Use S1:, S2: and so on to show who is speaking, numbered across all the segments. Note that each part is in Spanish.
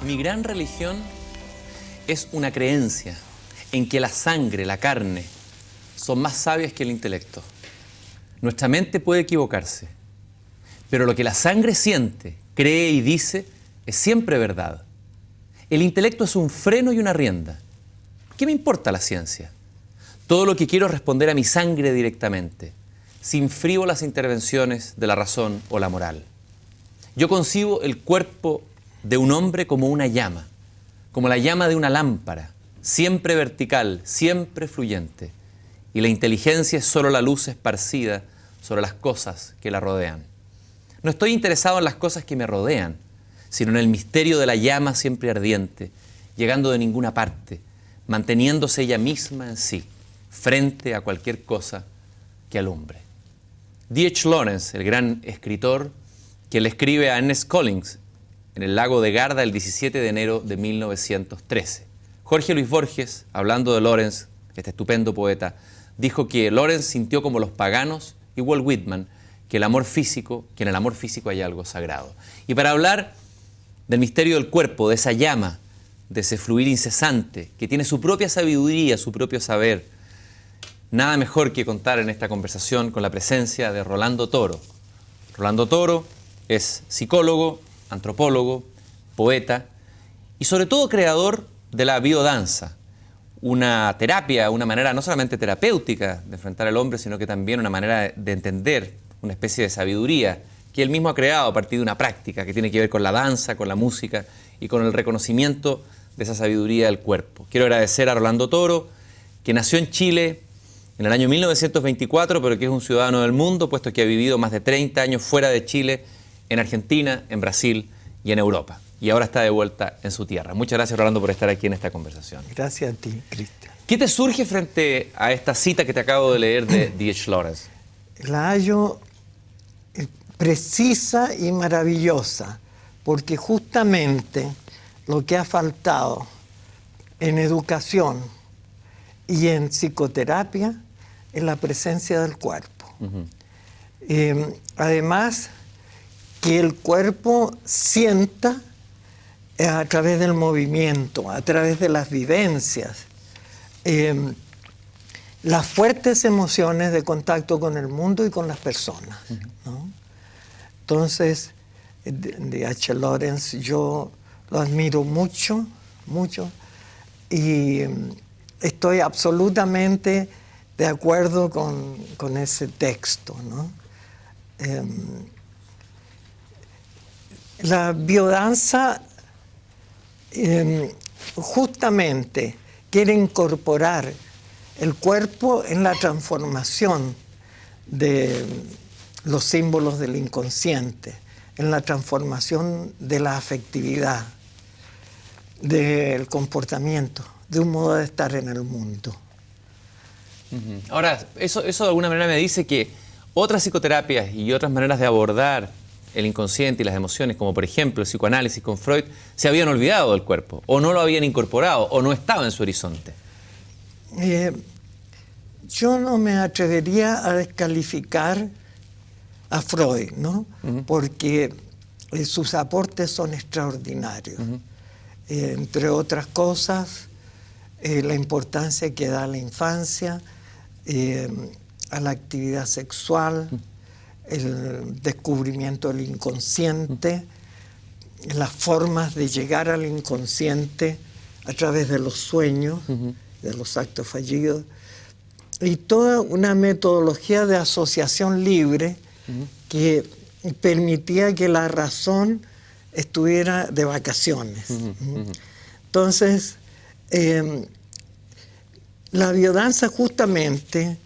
S1: Mi gran religión es una creencia en que la sangre, la carne, son más sabias que el intelecto. Nuestra mente puede equivocarse, pero lo que la sangre siente, cree y dice es siempre verdad. El intelecto es un freno y una rienda. ¿Qué me importa la ciencia? Todo lo que quiero es responder a mi sangre directamente, sin frívolas intervenciones de la razón o la moral. Yo concibo el cuerpo de un hombre como una llama, como la llama de una lámpara, siempre vertical, siempre fluyente. Y la inteligencia es solo la luz esparcida sobre las cosas que la rodean. No estoy interesado en las cosas que me rodean, sino en el misterio de la llama siempre ardiente, llegando de ninguna parte, manteniéndose ella misma en sí, frente a cualquier cosa que alumbre. D.H. Lawrence, el gran escritor, que le escribe a Ernest Collins en el lago de Garda el 17 de enero de 1913. Jorge Luis Borges, hablando de Lawrence, este estupendo poeta, dijo que Lawrence sintió como los paganos y Walt Whitman que en el amor físico hay algo sagrado. Y para hablar del misterio del cuerpo, de esa llama, de ese fluir incesante, que tiene su propia sabiduría, su propio saber, nada mejor que contar en esta conversación con la presencia de Rolando Toro. Rolando Toro es psicólogo, antropólogo, poeta y sobre todo creador de la biodanza, una terapia, una manera no solamente terapéutica de enfrentar al hombre, sino que también una manera de entender, una especie de sabiduría que él mismo ha creado a partir de una práctica que tiene que ver con la danza, con la música y con el reconocimiento de esa sabiduría del cuerpo. Quiero agradecer a Rolando Toro, que nació en Chile en el año 1924, pero que es un ciudadano del mundo, puesto que ha vivido más de 30 años fuera de Chile, en Argentina, en Brasil y en Europa. Y ahora está de vuelta en su tierra. Muchas gracias, Rolando, por estar aquí en esta conversación.
S2: Gracias a ti, Cristian.
S1: ¿Qué te surge frente a esta cita que te acabo de leer de D.H. Lawrence?
S2: La hallo precisa y maravillosa, porque justamente lo que ha faltado en educación y en psicoterapia es la presencia del cuerpo. Además, que el cuerpo sienta a través del movimiento, a través de las vivencias, las fuertes emociones de contacto con el mundo y con las personas, ¿no? Entonces, D.H. Lawrence, yo lo admiro mucho, mucho, y estoy absolutamente de acuerdo con ese texto, ¿no? La biodanza justamente quiere incorporar el cuerpo en la transformación de los símbolos del inconsciente, en la transformación de la afectividad, del comportamiento, de un modo de estar en el mundo.
S1: Ahora, eso de alguna manera me dice que otras psicoterapias y otras maneras de abordar el inconsciente y las emociones, como por ejemplo el psicoanálisis con Freud, se habían olvidado del cuerpo, o no lo habían incorporado, o no estaba en su horizonte.
S2: Yo no me atrevería a descalificar a Freud, ¿no? Porque sus aportes son extraordinarios. Entre otras cosas, la importancia que da a la infancia, a la actividad sexual, el descubrimiento del inconsciente, las formas de llegar al inconsciente a través de los sueños, de los actos fallidos, y toda una metodología de asociación libre que permitía que la razón estuviera de vacaciones. Entonces, la biodanza justamente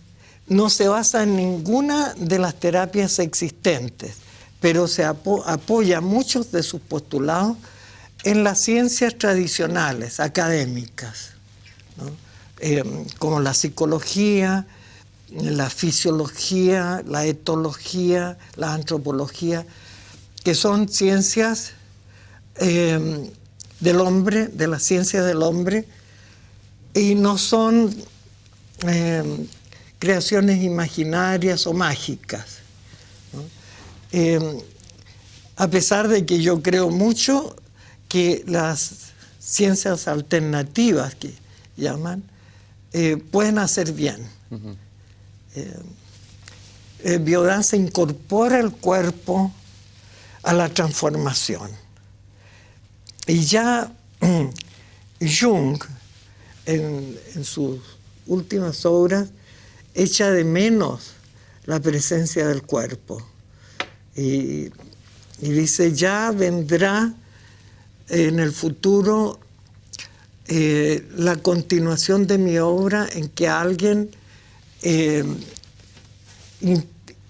S2: no se basa en ninguna de las terapias existentes, pero se apoya muchos de sus postulados en las ciencias tradicionales, académicas, ¿no? Como la psicología, la fisiología, la etología, la antropología, que son ciencias del hombre, de la ciencia del hombre, y no son creaciones imaginarias o mágicas, ¿no? A pesar de que yo creo mucho que las ciencias alternativas, que llaman, pueden hacer bien. Biodanza incorpora el cuerpo a la transformación. Y ya Jung, en sus últimas obras, echa de menos la presencia del cuerpo. Y dice, ya vendrá en el futuro la continuación de mi obra en que alguien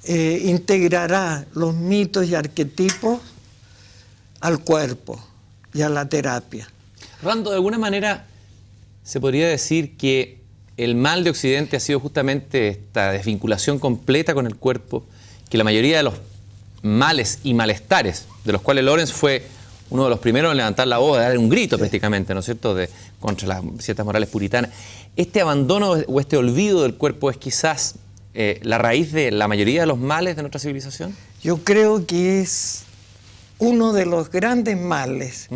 S2: integrará los mitos y arquetipos al cuerpo y a la terapia.
S1: Rolando, de alguna manera se podría decir que el mal de Occidente ha sido justamente esta desvinculación completa con el cuerpo, que la mayoría de los males y malestares, de los cuales Lorenz fue uno de los primeros en levantar la voz, de dar un grito prácticamente, ¿no es cierto?, contra las ciertas morales puritanas. Este abandono o este olvido del cuerpo es quizás la raíz de la mayoría de los males de nuestra civilización.
S2: Yo creo que es uno de los grandes males.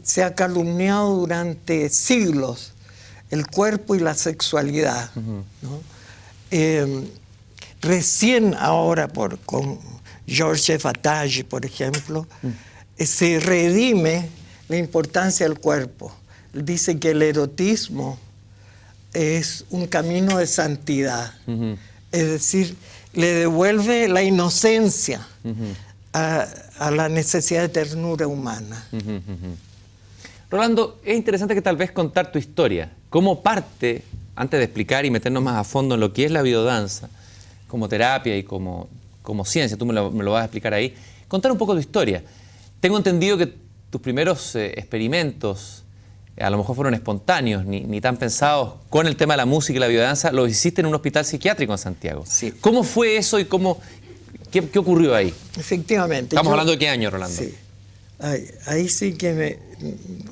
S2: Se ha calumniado durante siglos el cuerpo y la sexualidad, ¿no? Recién ahora, con Georges Fattage, por ejemplo, se redime la importancia del cuerpo. Dice que el erotismo es un camino de santidad. Es decir, le devuelve la inocencia a la necesidad de ternura humana.
S1: Rolando, es interesante que tal vez contar tu historia. ¿Cómo parte, antes de explicar y meternos más a fondo en lo que es la biodanza, como terapia y como ciencia, tú me lo vas a explicar ahí, contar un poco tu historia? Tengo entendido que tus primeros experimentos a lo mejor fueron espontáneos, ni tan pensados con el tema de la música y la biodanza, los hiciste en un hospital psiquiátrico en Santiago.
S2: Sí.
S1: ¿Cómo fue eso y qué ocurrió ahí?
S2: Efectivamente.
S1: ¿Estamos hablando de qué año, Rolando?
S2: Sí. Ahí sí que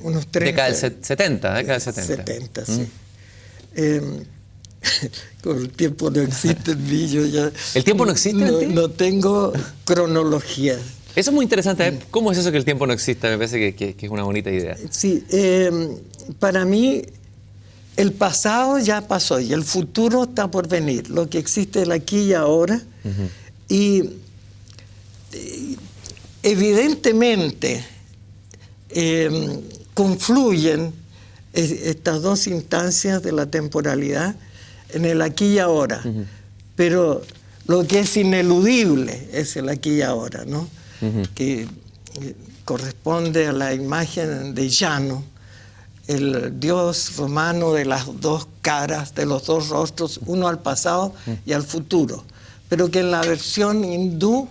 S2: unos 30...
S1: Década del 70, década del 70.
S2: 70, sí. Con el tiempo no existe en mí, yo ya...
S1: ¿El tiempo no existe en ti?
S2: No tengo cronología.
S1: Eso es muy interesante. ¿Cómo es eso que el tiempo no exista? Me parece que es una bonita idea.
S2: Sí, para mí el pasado ya pasó y el futuro está por venir. Lo que existe es el aquí y ahora. Y evidentemente confluyen estas dos instancias de la temporalidad en el aquí y ahora. Pero lo que es ineludible es el aquí y ahora, ¿no? Que corresponde a la imagen de Llano, el dios romano de las dos caras, de los dos rostros, uno al pasado y al futuro. Pero que en la versión hindú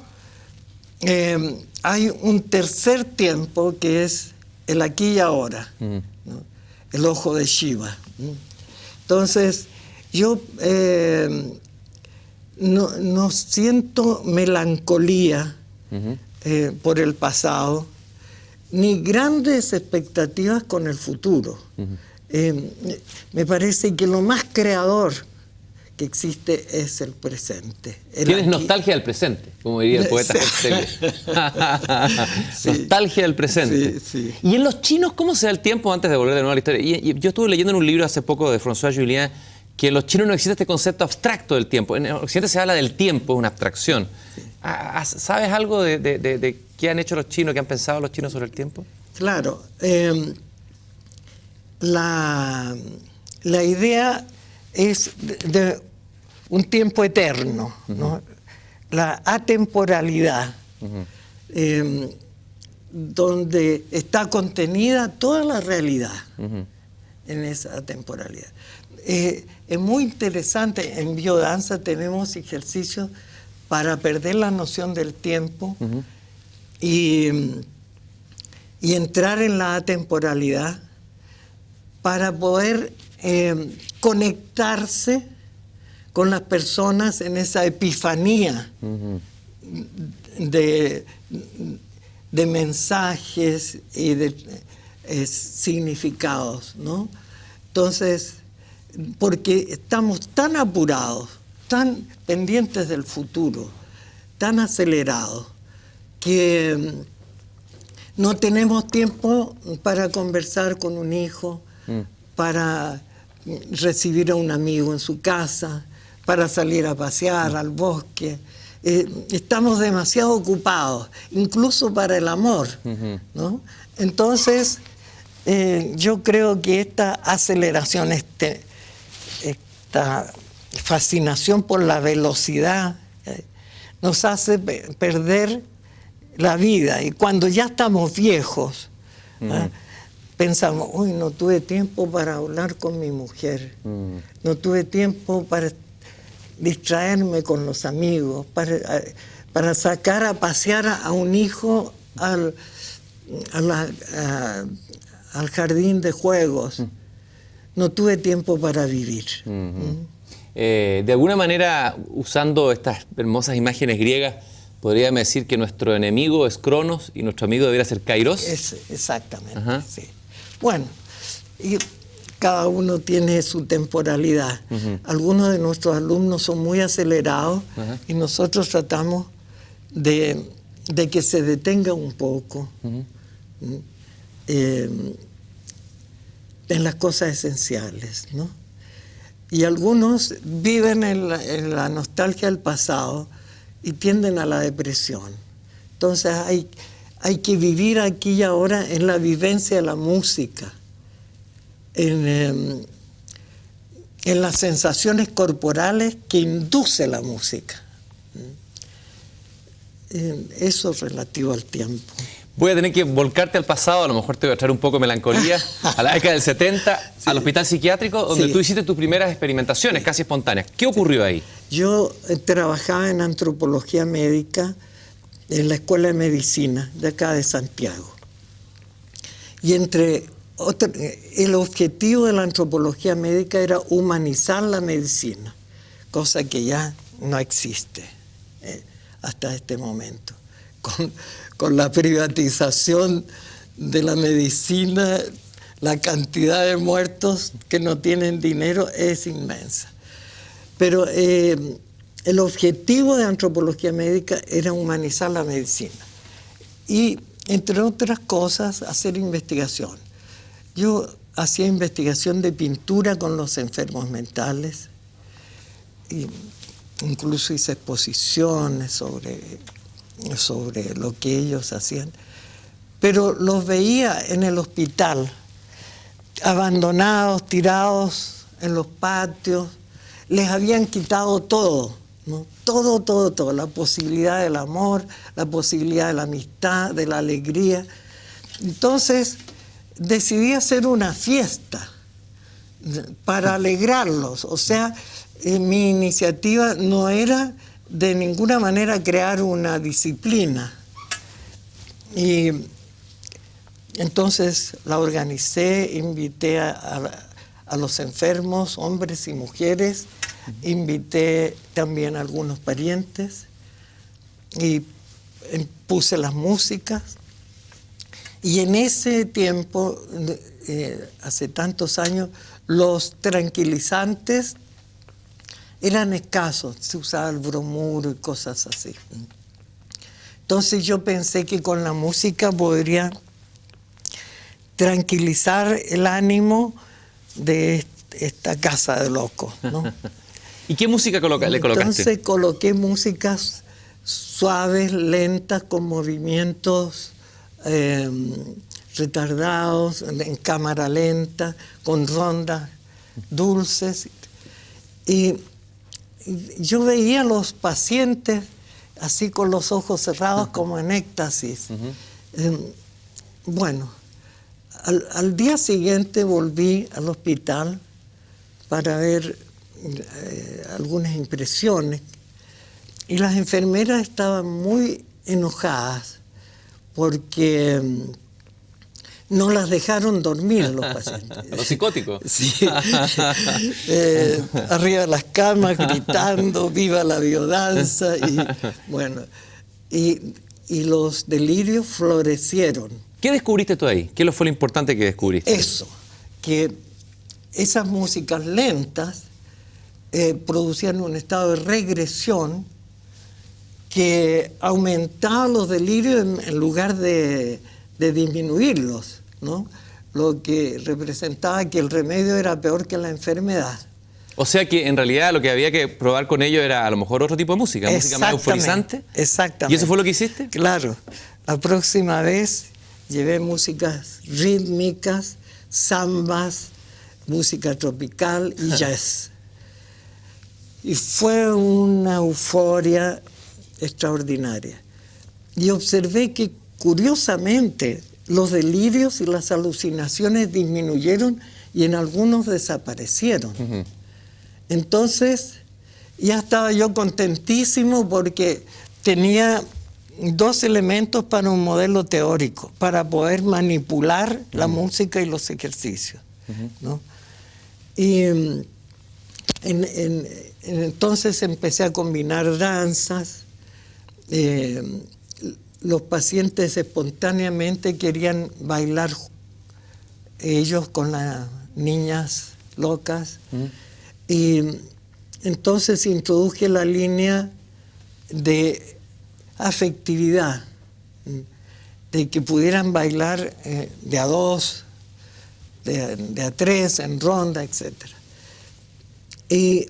S2: hay un tercer tiempo que es el aquí y ahora, ¿no? El ojo de Shiva. Entonces, yo no siento melancolía por el pasado, ni grandes expectativas con el futuro. Me parece que lo más creador que existe es el presente.
S1: Tienes nostalgia del presente, como diría el poeta. Sí. Nostalgia del presente.
S2: Sí, sí.
S1: ¿Y en los chinos cómo se da el tiempo antes de volver de nuevo a la historia? Y yo estuve leyendo en un libro hace poco de François Julien que en los chinos no existe este concepto abstracto del tiempo. En Occidente se habla del tiempo, es una abstracción. Sí. ¿Sabes algo de qué han hecho los chinos, qué han pensado los chinos sobre el tiempo?
S2: Claro. La idea es de un tiempo eterno, ¿no? La atemporalidad, donde está contenida toda la realidad en esa atemporalidad. Es muy interesante, en biodanza tenemos ejercicios para perder la noción del tiempo y entrar en la atemporalidad para poder conectarse con las personas en esa epifanía de mensajes y de significados, ¿no? Entonces, porque estamos tan apurados, tan pendientes del futuro, tan acelerados, que No tenemos tiempo para conversar con un hijo, para recibir a un amigo en su casa, para salir a pasear al bosque. Estamos demasiado ocupados, incluso para el amor, ¿no? Entonces, yo creo que esta aceleración, esta fascinación por la velocidad, nos hace perder la vida. Y cuando ya estamos viejos, pensamos, uy, no tuve tiempo para hablar con mi mujer, no tuve tiempo para distraerme con los amigos, para sacar a pasear a un hijo al jardín de juegos. No tuve tiempo para vivir.
S1: De alguna manera, usando estas hermosas imágenes griegas, podríamos decir que nuestro enemigo es Cronos y nuestro amigo debería ser Kairos.
S2: Exactamente, sí. Bueno, y cada uno tiene su temporalidad. Algunos de nuestros alumnos son muy acelerados y nosotros tratamos de que se detenga un poco en las cosas esenciales, ¿no? Y algunos viven en la nostalgia del pasado y tienden a la depresión. Entonces hay que vivir aquí y ahora en la vivencia de la música, en las sensaciones corporales que induce la música. Eso es relativo al tiempo.
S1: Voy a tener que volcarte al pasado, a lo mejor te voy a traer un poco de melancolía, a la década del 70, al hospital psiquiátrico, donde tú hiciste tus primeras experimentaciones casi espontáneas. ¿Qué ocurrió ahí?
S2: Yo trabajaba en antropología médica en la Escuela de Medicina de acá de Santiago. Y el objetivo de la antropología médica era humanizar la medicina, cosa que ya no existe hasta este momento. Con la privatización de la medicina, la cantidad de muertos que no tienen dinero es inmensa. Pero el objetivo de antropología médica era humanizar la medicina y, entre otras cosas, hacer investigación. Yo hacía investigación de pintura con los enfermos mentales, e incluso hice exposiciones sobre lo que ellos hacían, pero los veía en el hospital, abandonados, tirados en los patios. Les habían quitado todo, ¿no? Todo, la posibilidad del amor, la posibilidad de la amistad, de la alegría. Entonces decidí hacer una fiesta para alegrarlos. O sea, mi iniciativa no era de ninguna manera crear una disciplina. Y entonces la organicé, invité a los enfermos, hombres y mujeres, invité también a algunos parientes y puse las músicas. Y en ese tiempo, hace tantos años, los tranquilizantes eran escasos, se usaba el bromuro y cosas así. Entonces yo pensé que con la música podría tranquilizar el ánimo de esta casa de locos, ¿no?
S1: ¿Y qué música le colocaste?
S2: Entonces coloqué músicas suaves, lentas, con movimientos retardados, en cámara lenta, con rondas dulces. Y yo veía a los pacientes así con los ojos cerrados como en éxtasis. Bueno, al día siguiente volví al hospital para ver algunas impresiones y las enfermeras estaban muy enojadas porque no las dejaron dormir los pacientes.
S1: Los psicóticos.
S2: Sí. Arriba de las camas, gritando, viva la biodanza. Y bueno, y los delirios florecieron.
S1: ¿Qué descubriste tú ahí? ¿Qué fue lo importante que descubriste?
S2: Eso, que esas músicas lentas producían un estado de regresión que aumentaba los delirios en lugar de de disminuirlos, ¿no? Lo que representaba que el remedio era peor que la enfermedad.
S1: O sea que en realidad lo que había que probar con ello era a lo mejor otro tipo de música más euforizante.
S2: Exactamente.
S1: ¿Y eso fue lo que hiciste?
S2: Claro. La próxima vez llevé músicas rítmicas, zambas, música tropical y jazz. Y fue una euforia extraordinaria. Y observé que, curiosamente, los delirios y las alucinaciones disminuyeron y en algunos desaparecieron. Entonces, ya estaba yo contentísimo porque tenía 2 elementos para un modelo teórico, para poder manipular la música y los ejercicios, ¿no? Y entonces empecé a combinar danzas. Los pacientes espontáneamente querían bailar ellos con las niñas locas. Y entonces introduje la línea de afectividad, de que pudieran bailar de a 2, de a 3, en ronda, etc. Y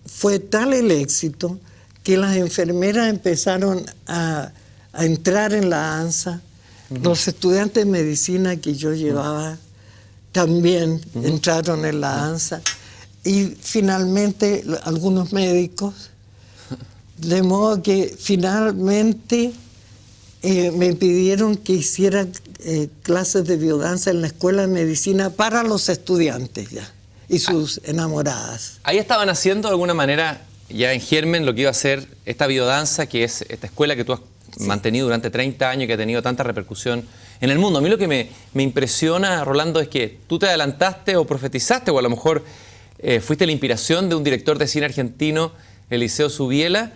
S2: fue tal el éxito que las enfermeras empezaron a entrar en la danza. Los estudiantes de medicina que yo llevaba también entraron en la danza. Y finalmente algunos médicos, de modo que finalmente me pidieron que hiciera clases de biodanza en la escuela de medicina para los estudiantes ya y sus enamoradas.
S1: Ahí estaban haciendo de alguna manera ya en germen lo que iba a ser esta biodanza, que es esta escuela que tú has mantenido durante 30 años y que ha tenido tanta repercusión en el mundo. A mí lo que me impresiona, Rolando, es que tú te adelantaste o profetizaste, o a lo mejor fuiste la inspiración de un director de cine argentino, Eliseo Subiela,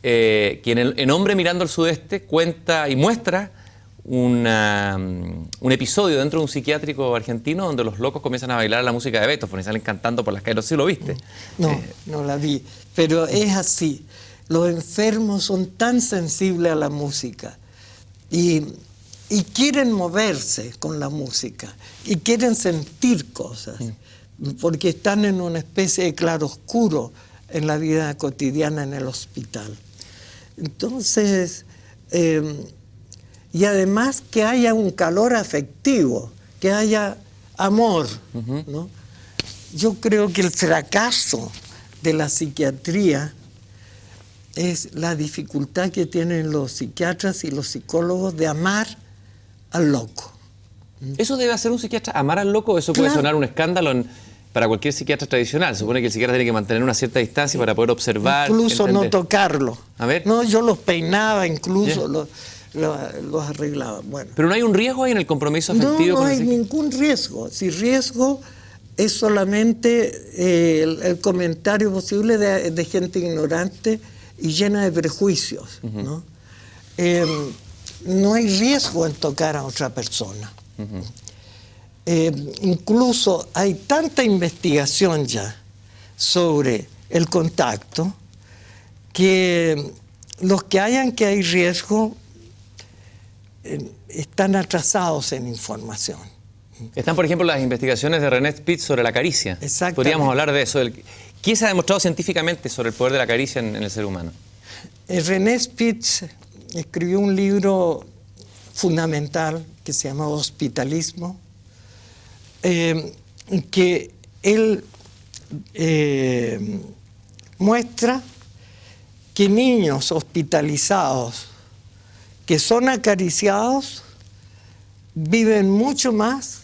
S1: quien en Hombre Mirando al Sudeste cuenta y muestra un episodio dentro de un psiquiátrico argentino donde los locos comienzan a bailar la música de Beethoven y salen cantando por las calles. ¿Sí lo viste?
S2: No, no la vi, pero es así. Los enfermos son tan sensibles a la música y quieren moverse con la música y quieren sentir cosas, porque están en una especie de claroscuro en la vida cotidiana en el hospital. Entonces, y además que haya un calor afectivo, que haya amor, ¿no? Yo creo que el fracaso de la psiquiatría es la dificultad que tienen los psiquiatras y los psicólogos de amar al loco.
S1: ¿Eso debe hacer un psiquiatra, amar al loco? ¿Eso puede sonar un escándalo para cualquier psiquiatra tradicional? Se supone que el psiquiatra tiene que mantener una cierta distancia para poder observar.
S2: Incluso
S1: entender.
S2: No tocarlo.
S1: A ver.
S2: No, yo los peinaba, incluso los arreglaba. Bueno.
S1: ¿Pero no hay un riesgo ahí en el compromiso afectivo?
S2: No, no hay ningún riesgo. Si riesgo es solamente el comentario posible de gente ignorante y llena de prejuicios, ¿no? No hay riesgo en tocar a otra persona. Incluso hay tanta investigación ya sobre el contacto que los que hayan que hay riesgo están atrasados en información.
S1: Están, por ejemplo, las investigaciones de René Spitz sobre la caricia.
S2: Exactamente.
S1: Podríamos hablar de eso. ¿Qué se ha demostrado científicamente sobre el poder de la caricia en el ser humano?
S2: René Spitz escribió un libro fundamental que se llama Hospitalismo, que él muestra que niños hospitalizados que son acariciados viven mucho más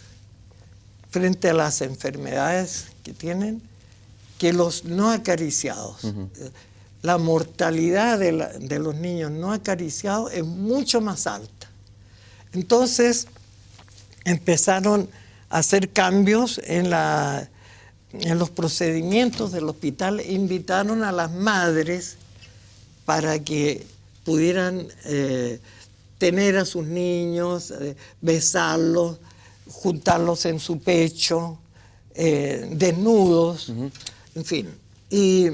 S2: frente a las enfermedades que tienen que los no acariciados. La mortalidad de los niños no acariciados es mucho más alta. Entonces empezaron a hacer cambios en los procedimientos del hospital e invitaron a las madres para que pudieran tener a sus niños, besarlos, juntarlos en su pecho, desnudos, en fin. Y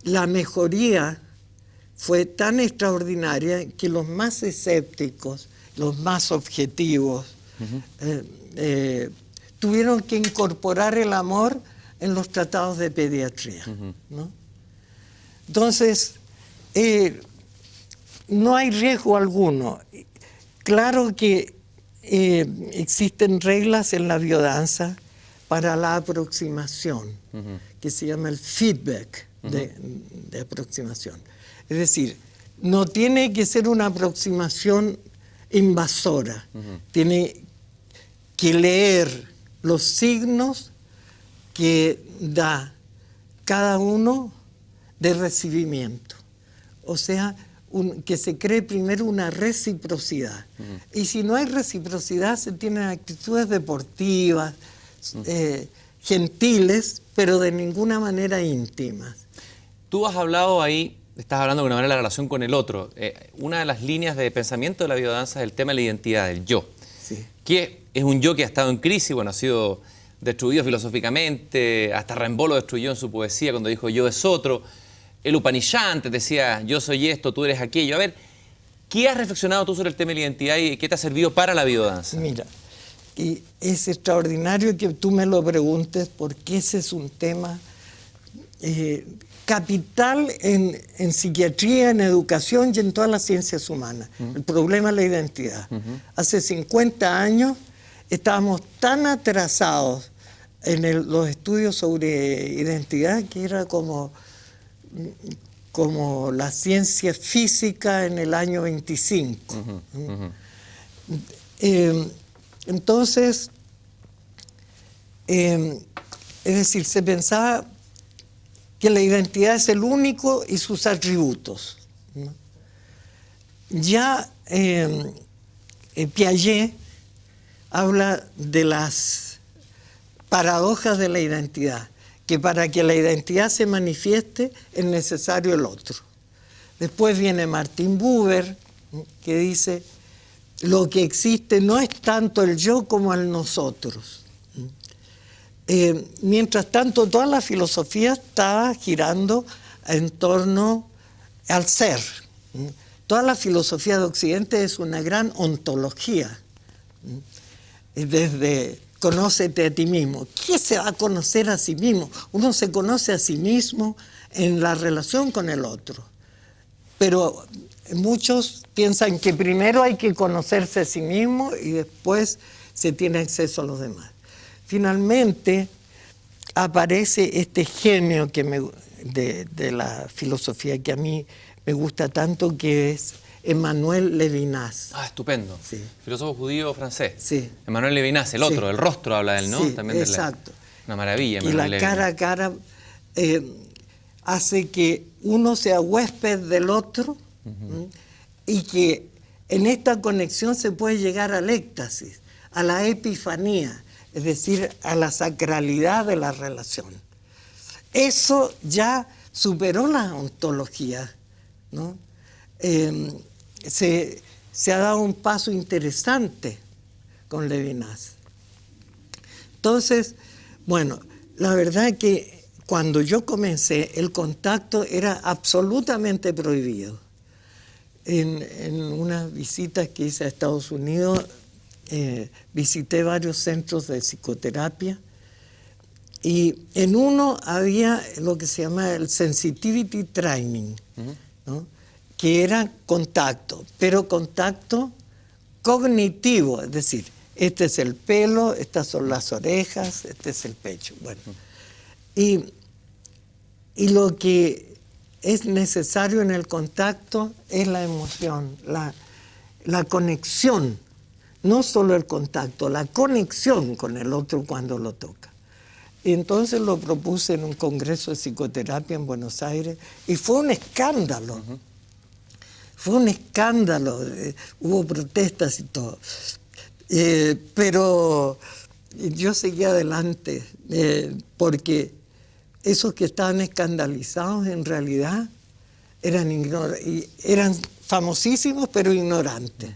S2: la mejoría fue tan extraordinaria que los más escépticos los más objetivos, tuvieron que incorporar el amor en los tratados de pediatría, ¿no? Entonces, no hay riesgo alguno. Claro que existen reglas en la biodanza para la aproximación, que se llama el feedback de aproximación. Es decir, no tiene que ser una aproximación invasora, tiene que leer los signos que da cada uno de recibimiento. O sea, que se cree primero una reciprocidad. Y si no hay reciprocidad, se tienen actitudes deportivas, gentiles, pero de ninguna manera íntimas.
S1: Tú has hablado ahí, estás hablando de una manera de la relación con el otro. Una de las líneas de pensamiento de la biodanza es el tema de la identidad, del yo.
S2: Sí.
S1: Que es un yo que ha estado en crisis, bueno, ha sido destruido filosóficamente, hasta Rimbaud lo destruyó en su poesía cuando dijo yo es otro. El Upanishad decía yo soy esto, tú eres aquello. A ver, ¿qué has reflexionado tú sobre el tema de la identidad y qué te ha servido para la biodanza?
S2: Mira, y es extraordinario que tú me lo preguntes porque ese es un tema capital en psiquiatría, en educación y en todas las ciencias humanas. El problema es la identidad. Hace 50 años estábamos tan atrasados en los estudios sobre identidad que era como la ciencia física en el año 25. Entonces, es decir, se pensaba que la identidad es el único y sus atributos, ¿no? Ya Piaget habla de las paradojas de la identidad, que para que la identidad se manifieste es necesario el otro. Después viene Martin Buber, que dice, lo que existe no es tanto el yo como el nosotros. Mientras tanto, toda la filosofía está girando en torno al ser. Toda la filosofía de Occidente es una gran ontología. Desde conócete a ti mismo. ¿Qué se va a conocer a sí mismo? Uno se conoce a sí mismo en la relación con el otro. Pero muchos piensan que primero hay que conocerse a sí mismo y después se tiene acceso a los demás. Finalmente aparece este genio de la filosofía que a mí me gusta tanto, que es Emmanuel Levinas.
S1: Ah, estupendo.
S2: Sí.
S1: Filósofo judío francés.
S2: Sí.
S1: Emmanuel Levinas, el otro,
S2: Sí.
S1: el rostro habla de él, ¿no?
S2: Sí,
S1: También
S2: exacto.
S1: Una maravilla.
S2: Y la cara a cara hace que uno sea huésped del otro, y que en esta conexión se puede llegar al éxtasis, a la epifanía, es decir, a la sacralidad de la relación. Eso ya superó la ontología, ¿no? Se ha dado un paso interesante con Levinas. Entonces, bueno, la verdad es que cuando yo comencé, el contacto era absolutamente prohibido. En unas visitas que hice a Estados Unidos, visité varios centros de psicoterapia y en uno había lo que se llama el sensitivity training, ¿no? Que era contacto, pero contacto cognitivo, es decir, este es el pelo, estas son las orejas, este es el pecho. Bueno, y lo que es necesario en el contacto es la emoción, la conexión, no solo el contacto, la conexión con el otro cuando lo toca. Y entonces lo propuse en un congreso de psicoterapia en Buenos Aires y fue un escándalo. Fue un escándalo, hubo protestas y todo. Pero yo seguí adelante porque esos que estaban escandalizados en realidad eran famosísimos pero ignorantes.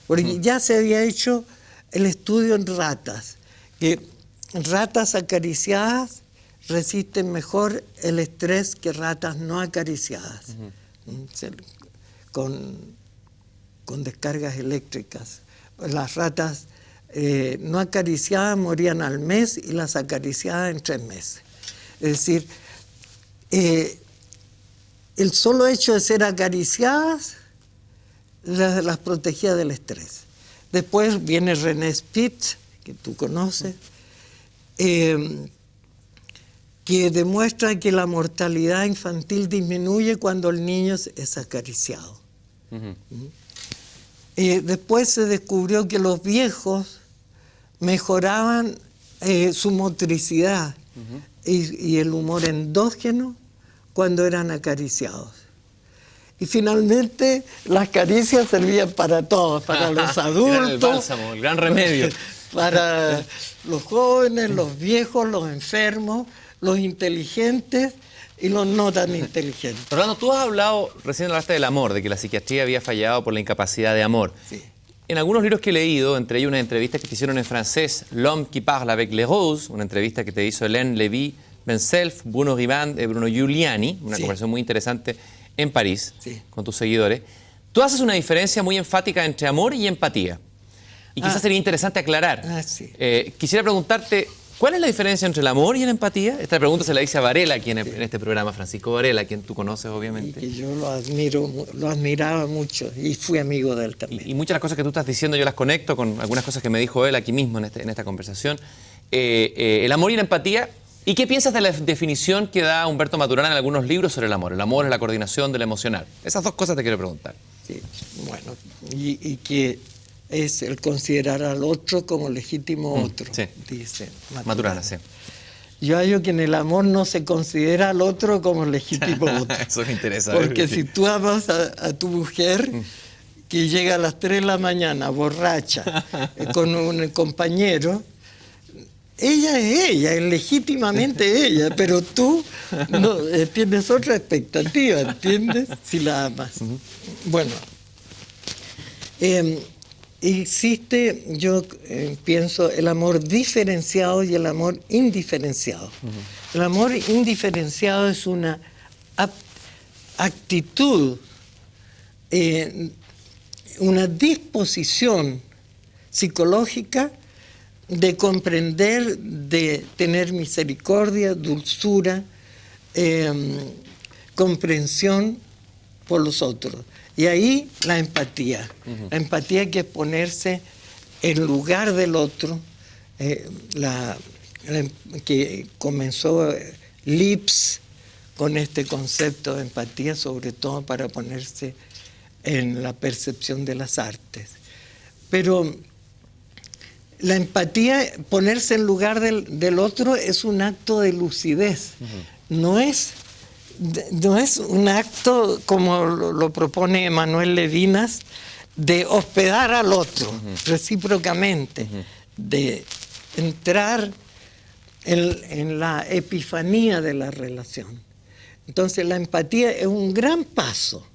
S2: Porque ya se había hecho el estudio en ratas, que ratas acariciadas resisten mejor el estrés que ratas no acariciadas. con descargas eléctricas. Las ratas no acariciadas morían al mes y las acariciadas en 3 meses. Es decir, el solo hecho de ser acariciadas las protegía del estrés. Después viene René Spitz, que tú conoces, que demuestra que la mortalidad infantil disminuye cuando el niño es acariciado. Después se descubrió que los viejos mejoraban su motricidad y el humor endógeno cuando eran acariciados. Y finalmente las caricias servían para todos, para los adultos.
S1: Era el bálsamo, el gran remedio.
S2: Para los jóvenes, los viejos, los enfermos, los inteligentes y los no tan inteligentes.
S1: Rolando, tú has hablado, recién hablaste del amor, de que la psiquiatría había fallado por la incapacidad de amor.
S2: Sí.
S1: En algunos libros que he leído, entre ellos una entrevista que te hicieron en francés, L'homme qui parle avec les roses, una entrevista que te hizo Hélène Lévy-Benself, Bruno Riband y Bruno Giuliani, una conversación muy interesante en París, con tus seguidores. Tú haces una diferencia muy enfática entre amor y empatía. Y quizás sería interesante aclarar. Quisiera preguntarte, ¿cuál es la diferencia entre el amor y la empatía? Esta pregunta se la hice a Varela, quien en este programa, Francisco Varela, quien tú conoces obviamente.
S2: Y que yo lo admiraba mucho y fui amigo de él también.
S1: Y muchas de las cosas que tú estás diciendo yo las conecto con algunas cosas que me dijo él aquí mismo en esta conversación. El amor y la empatía. ¿Y qué piensas de la definición que da Humberto Maturana en algunos libros sobre el amor? El amor es la coordinación de lo emocional. Esas dos cosas te quiero preguntar.
S2: Sí, bueno, y que es el considerar al otro como legítimo otro, dice
S1: Maturana, sí.
S2: Yo hallo que en el amor no se considera al otro como legítimo otro.
S1: Eso me interesa.
S2: Porque si tú amas a tu mujer, que llega a las 3 de la mañana borracha con un compañero, ella es legítimamente ella, pero tú no, tienes otra expectativa, ¿entiendes? Si la amas. Bueno, existe, yo pienso, el amor diferenciado y el amor indiferenciado. El amor indiferenciado es una actitud, una disposición psicológica de comprender, de tener misericordia, dulzura, comprensión por los otros. Y ahí la empatía. La empatía que es ponerse en lugar del otro, que comenzó Lips con este concepto de empatía, sobre todo para ponerse en la percepción de las artes. Pero la empatía, ponerse en lugar del otro, es un acto de lucidez. No es un acto, como lo propone Emmanuel Levinas, de hospedar al otro recíprocamente, de entrar en la epifanía de la relación. Entonces la empatía es un gran paso,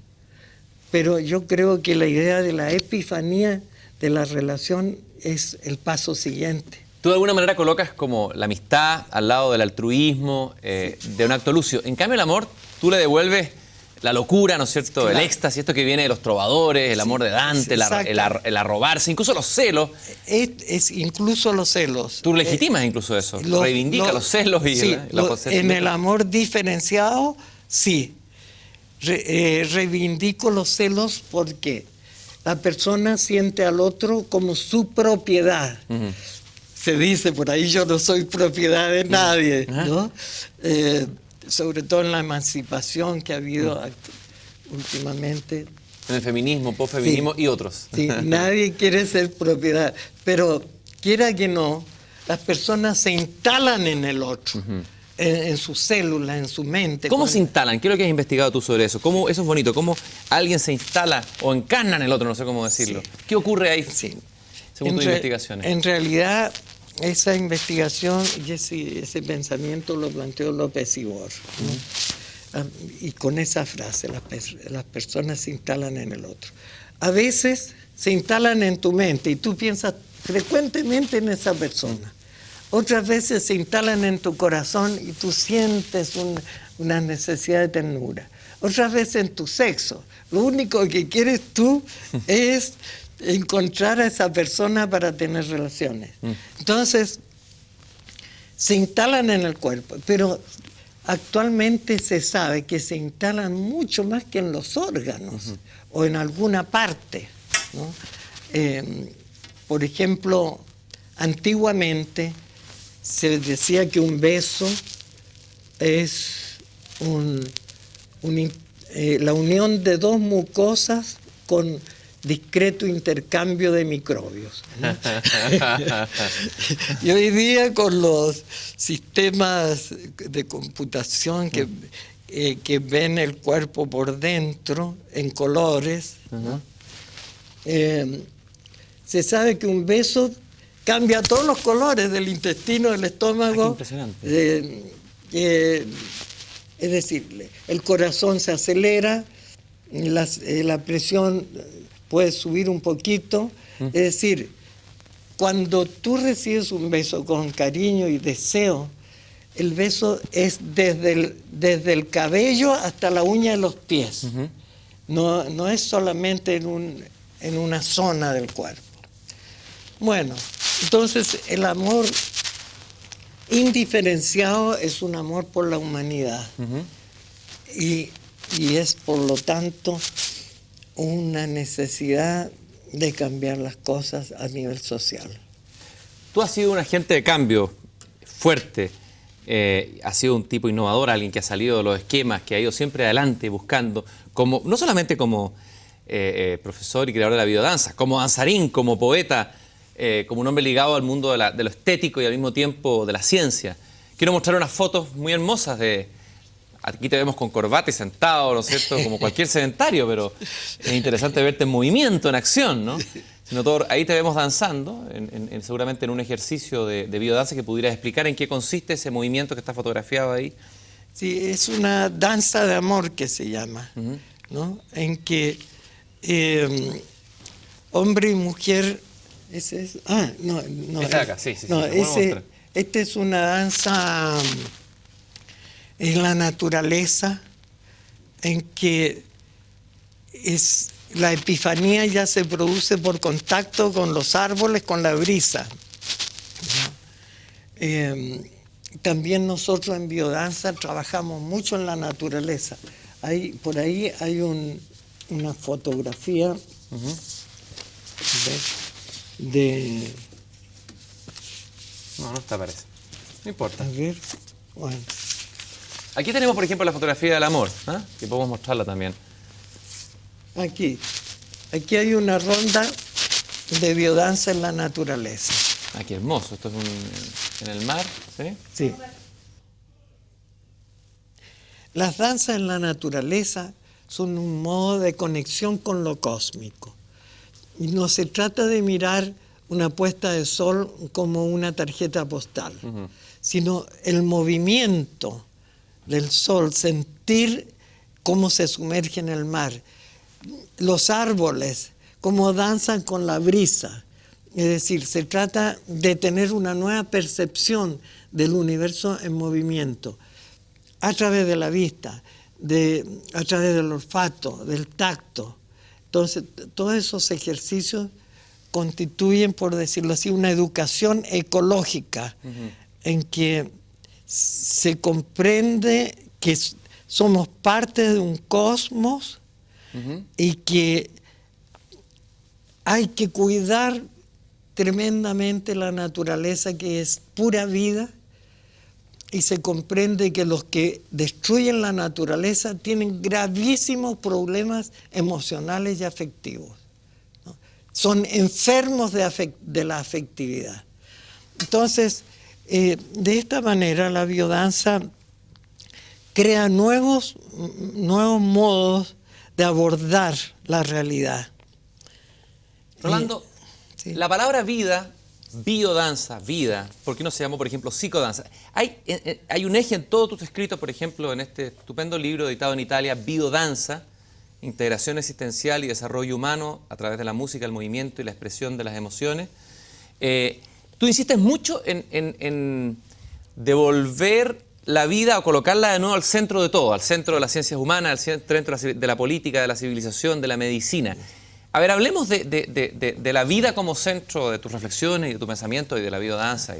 S2: pero yo creo que la idea de la epifanía de la relación es el paso siguiente.
S1: Tú de alguna manera colocas como la amistad al lado del altruismo, de un acto lúcido. En cambio el amor, tú le devuelves la locura, ¿no es cierto? Claro. El éxtasis, esto que viene de los trovadores, el amor de Dante, el arrobarse, incluso los celos.
S2: Es incluso los celos.
S1: Tú legitimas incluso eso, reivindica los celos y la posesión.
S2: En el amor diferenciado, sí. Reivindico los celos porque la persona siente al otro como su propiedad. Se dice por ahí, yo no soy propiedad de nadie, ¿no? Sobre todo en la emancipación que ha habido últimamente.
S1: En el feminismo, posfeminismo y otros.
S2: Sí, nadie quiere ser propiedad, pero quiera que no, las personas se instalan en el otro, en sus células, en su mente.
S1: ¿Cómo se instalan? ¿Qué es lo que has investigado tú sobre eso? ¿Cómo, eso es bonito, cómo alguien se instala o encarna en el otro, no sé cómo decirlo? Sí. ¿Qué ocurre ahí, según tus investigaciones?
S2: En realidad, esa investigación y ese pensamiento lo planteó López Ibor, ¿no? Y con esa frase, las personas se instalan en el otro. A veces se instalan en tu mente y tú piensas frecuentemente en esa persona. Otras veces se instalan en tu corazón y tú sientes una necesidad de ternura. otras veces en tu sexo. Lo único que quieres tú es encontrar a esa persona para tener relaciones. Entonces, se instalan en el cuerpo, pero actualmente se sabe que se instalan mucho más que en los órganos o en alguna parte, ¿no? Por ejemplo, antiguamente se decía que un beso es la unión de dos mucosas con discreto intercambio de microbios, ¿no? Y hoy día con los sistemas de computación que ven el cuerpo por dentro en colores, ¿no? Se sabe que un beso cambia todos los colores del intestino, del estómago.
S1: Impresionante.
S2: Es decir, el corazón se acelera, la presión puede subir un poquito. Es decir, cuando tú recibes un beso con cariño y deseo, el beso es desde el cabello hasta la uña de los pies. No es solamente en una zona del cuerpo. Bueno, entonces el amor indiferenciado es un amor por la humanidad. Y es, por lo tanto, una necesidad de cambiar las cosas a nivel social.
S1: Tú has sido un agente de cambio fuerte, has sido un tipo innovador, alguien que ha salido de los esquemas, que ha ido siempre adelante buscando, no solamente como profesor y creador de la biodanza, como danzarín, como poeta, como un hombre ligado al mundo de lo estético y al mismo tiempo de la ciencia. Quiero mostrar unas fotos muy hermosas aquí te vemos con corbata y sentado, ¿no es cierto? Como cualquier sedentario, pero es interesante verte en movimiento, en acción, ¿no? Ahí te vemos danzando, seguramente en un ejercicio de biodanza que pudieras explicar en qué consiste ese movimiento que está fotografiado ahí.
S2: Sí, es una danza de amor que se llama, ¿no? En que hombre y mujer... Ese es... Ah, no.
S1: Está acá, sí.
S2: No, esta es una danza en la naturaleza, en que la epifanía ya se produce por contacto con los árboles, con la brisa. También nosotros en biodanza trabajamos mucho en la naturaleza. Por ahí hay una fotografía
S1: No te aparece. No importa.
S2: A ver, bueno.
S1: Aquí tenemos, por ejemplo, la fotografía del amor, que podemos mostrarla también.
S2: Aquí hay una ronda de biodanza en la naturaleza.
S1: Qué hermoso. Esto es en el mar, ¿sí?
S2: Sí. Las danzas en la naturaleza son un modo de conexión con lo cósmico. Y no se trata de mirar una puesta de sol como una tarjeta postal, sino el movimiento del sol, sentir cómo se sumerge en el mar, los árboles, cómo danzan con la brisa. Es decir, se trata de tener una nueva percepción del universo en movimiento, a través de la vista, a través del olfato, del tacto. Entonces, todos esos ejercicios constituyen, por decirlo así, una educación ecológica en que se comprende que somos parte de un cosmos y que hay que cuidar tremendamente la naturaleza, que es pura vida, y se comprende que los que destruyen la naturaleza tienen gravísimos problemas emocionales y afectivos, ¿no? Son enfermos de la afectividad. Entonces, de esta manera la biodanza crea nuevos modos de abordar la realidad.
S1: Rolando,
S2: sí.
S1: La palabra vida, biodanza, vida, ¿por qué no se llamó, por ejemplo, psicodanza? Hay un eje en todos tus escritos, por ejemplo, en este estupendo libro editado en Italia, Biodanza, integración existencial y desarrollo humano a través de la música, el movimiento y la expresión de las emociones. Tú insistes mucho en devolver la vida o colocarla de nuevo al centro de todo, al centro de las ciencias humanas, al centro de la política, de la civilización, de la medicina. A ver, hablemos de la vida como centro de tus reflexiones y de tu pensamiento y de la biodanza.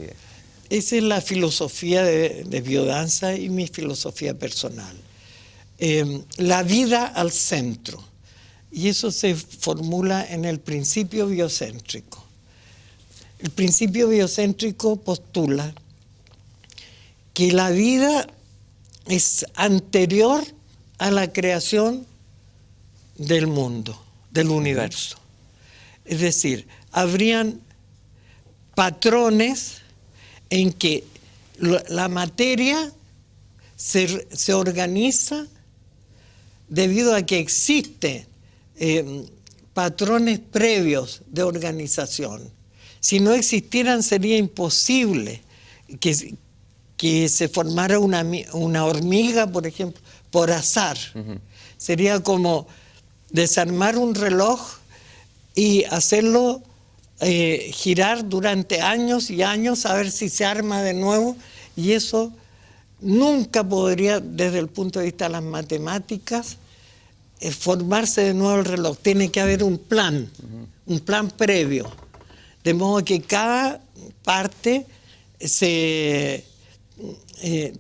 S2: Esa es la filosofía de biodanza y mi filosofía personal. La vida al centro. Y eso se formula en el principio biocéntrico. El principio biocéntrico postula que la vida es anterior a la creación del mundo, del universo. Es decir, habrían patrones en que la materia se organiza debido a que existen patrones previos de organización. Si no existieran, sería imposible que se formara una hormiga, por ejemplo, por azar. Sería como desarmar un reloj y hacerlo girar durante años y años a ver si se arma de nuevo, y eso nunca podría, desde el punto de vista de las matemáticas, formarse de nuevo el reloj. Tiene que haber un plan previo, de modo que cada parte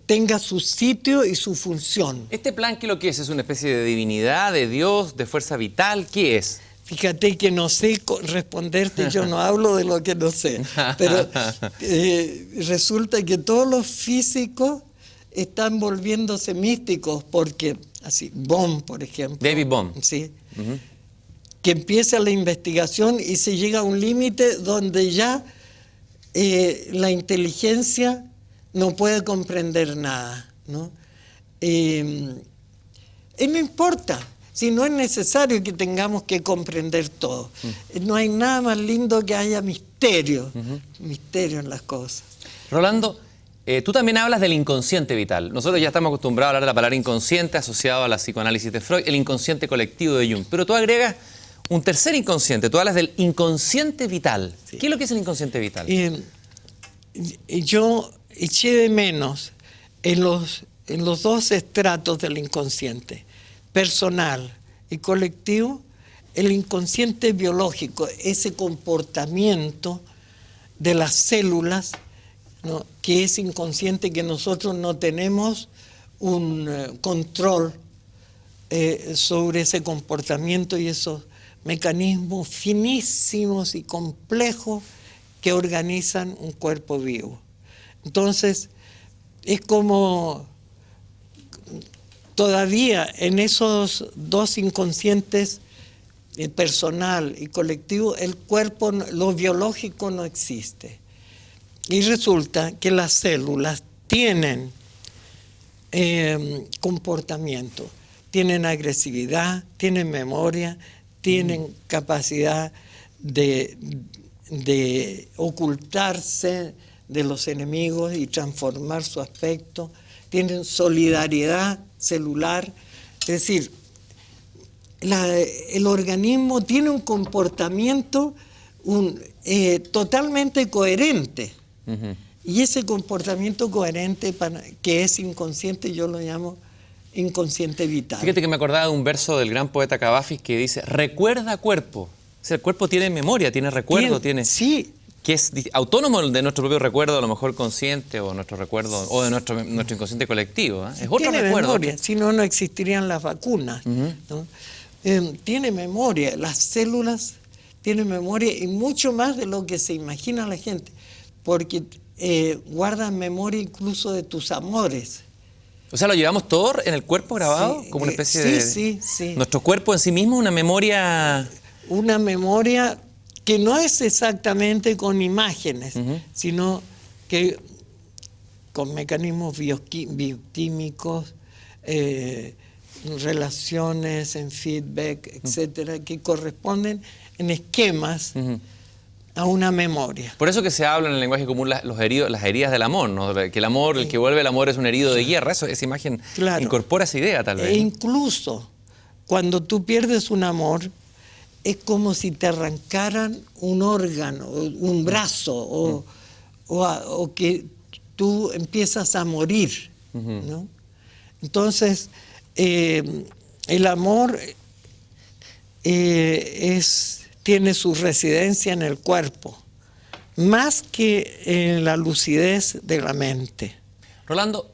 S2: tenga su sitio y su función.
S1: ¿Este plan qué es lo que es? ¿Es una especie de divinidad, de Dios, de fuerza vital? ¿Qué es?
S2: Fíjate que no sé responderte, yo no hablo de lo que no sé, pero resulta que todos los físicos están volviéndose místicos porque, así, Bohm, por ejemplo.
S1: David Bohm.
S2: Sí. Que empieza la investigación y se llega a un límite donde ya la inteligencia no puede comprender nada, ¿no? Y no importa, si no es necesario que tengamos que comprender todo. No hay nada más lindo que haya misterio, misterio en las cosas.
S1: Rolando, tú también hablas del inconsciente vital. Nosotros ya estamos acostumbrados a hablar de la palabra inconsciente asociado a la psicoanálisis de Freud, el inconsciente colectivo de Jung. Pero tú agregas un tercer inconsciente, tú hablas del inconsciente vital. Sí. ¿Qué es lo que es el inconsciente vital?
S2: Yo eché de menos en los dos estratos del inconsciente, personal y colectivo, el inconsciente biológico, ese comportamiento de las células, ¿no?, que es inconsciente, que nosotros no tenemos un control sobre ese comportamiento y esos mecanismos finísimos y complejos que organizan un cuerpo vivo. Entonces, es como todavía en esos dos inconscientes, personal y colectivo, el cuerpo, lo biológico no existe. Y resulta que las células tienen comportamiento, tienen agresividad, tienen memoria, tienen capacidad de ocultarse de los enemigos y transformar su aspecto, tienen solidaridad celular, es decir, el organismo tiene un comportamiento totalmente coherente. Y ese comportamiento coherente, que es inconsciente, yo lo llamo inconsciente vital.
S1: Fíjate que me acordaba de un verso del gran poeta Cavafis que dice: recuerda cuerpo. O sea, el cuerpo tiene memoria, tiene recuerdo,
S2: sí,
S1: que es autónomo de nuestro propio recuerdo, a lo mejor consciente, o nuestro recuerdo, o de nuestro inconsciente colectivo. Es otro
S2: tiene
S1: recuerdo.
S2: Memoria, si no, no existirían las vacunas, ¿no? Tiene memoria, las células tienen memoria, y mucho más de lo que se imagina la gente, porque guardan memoria incluso de tus amores.
S1: O sea, ¿lo llevamos todo en el cuerpo grabado? Sí, como una especie de...
S2: Sí.
S1: Nuestro cuerpo en sí mismo, una memoria...
S2: Una memoria que no es exactamente con imágenes, sino que con mecanismos bioquímicos, relaciones en feedback, etcétera, que corresponden en esquemas a una memoria.
S1: Por eso que se habla en el lenguaje común las heridas del amor, ¿no? Que el amor, el que vuelve el amor es un herido de guerra. Esa imagen incorpora esa idea, tal vez.
S2: E incluso cuando tú pierdes un amor, es como si te arrancaran un órgano, un brazo, o que tú empiezas a morir. ¿no? Entonces, el amor tiene su residencia en el cuerpo, más que en la lucidez de la mente.
S1: Rolando,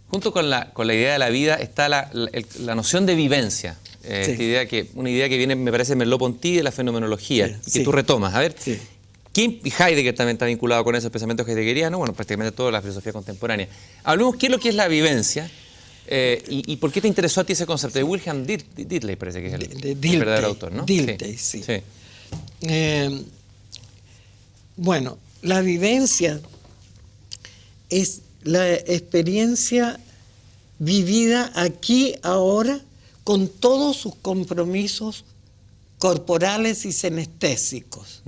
S1: junto con la idea de la vida está la noción de vivencia.
S2: Sí.
S1: Una idea que viene, me parece, Merleau-Ponty de la fenomenología,
S2: Sí,
S1: que
S2: sí.
S1: tú retomas. A ver,
S2: Sí.
S1: y Heidegger también está vinculado con esos pensamientos heideggerianos, bueno, prácticamente toda la filosofía contemporánea. Hablemos qué es lo que es la vivencia y por qué te interesó a ti ese concepto. De Wilhelm Dilthey, parece que es el verdadero autor, ¿no?
S2: Dilthey, sí.
S1: Sí.
S2: Bueno, la vivencia es la experiencia vivida aquí, ahora, con todos sus compromisos corporales y senestésicos.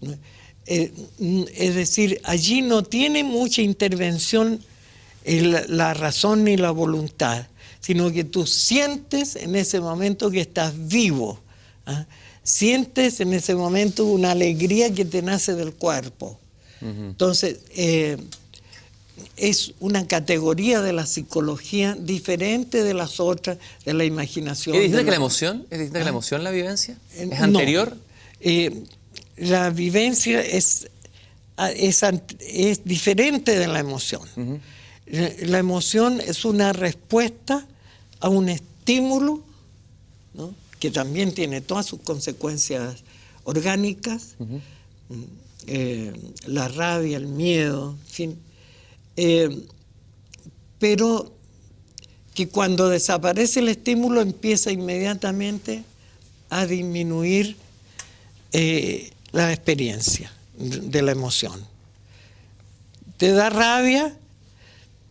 S2: ¿No? Es decir, allí no tiene mucha intervención la razón ni la voluntad, sino que tú sientes en ese momento que estás vivo, ¿ah? Sientes en ese momento una alegría que te nace del cuerpo. Entonces, es una categoría de la psicología diferente de las otras, de la imaginación.
S1: ¿Es distinta que la emoción? ¿Es distinta que la emoción, la vivencia? ¿Es anterior?
S2: No. La vivencia es diferente de la emoción. La emoción es una respuesta a un estímulo, ¿no? Que también tiene todas sus consecuencias orgánicas, la rabia, el miedo, en fin. Pero que cuando desaparece el estímulo empieza inmediatamente a disminuir la experiencia de la emoción. Te da rabia,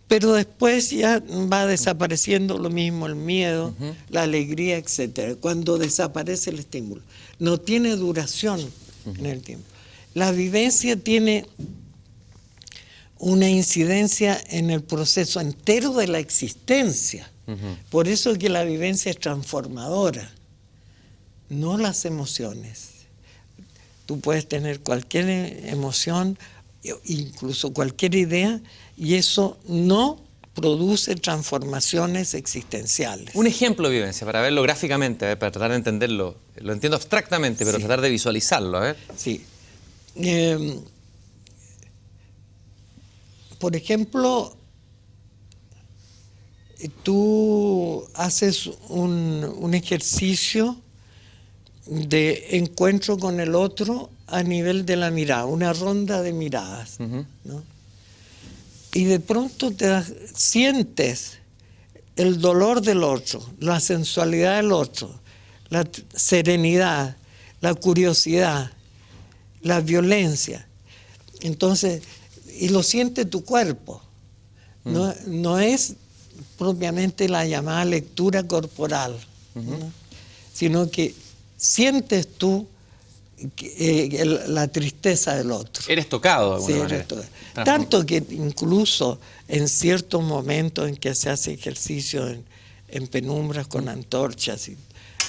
S2: pero después ya va desapareciendo lo mismo, el miedo, la alegría, etc. Cuando desaparece el estímulo. No tiene duración en el tiempo. La vivencia tiene una incidencia en el proceso entero de la existencia. Por eso es que la vivencia es transformadora, no las emociones. Tú puedes tener cualquier emoción, incluso cualquier idea, y eso no produce transformaciones existenciales.
S1: Un ejemplo de vivencia, para verlo gráficamente, para tratar de entenderlo. Lo entiendo abstractamente, pero
S2: Sí.
S1: tratar de visualizarlo, a ver.
S2: Sí. Por ejemplo, tú haces un ejercicio de encuentro con el otro a nivel de la mirada, una ronda de miradas, ¿no? Y de pronto sientes el dolor del otro, la sensualidad del otro, la serenidad, la curiosidad, la violencia. Entonces, y lo siente tu cuerpo. No es propiamente la llamada lectura corporal, ¿no? Sino que sientes tú la tristeza del otro.
S1: Eres tocado de alguna
S2: Sí,
S1: manera.
S2: Tanto que incluso en ciertos momentos en que se hace ejercicio en penumbras con antorchas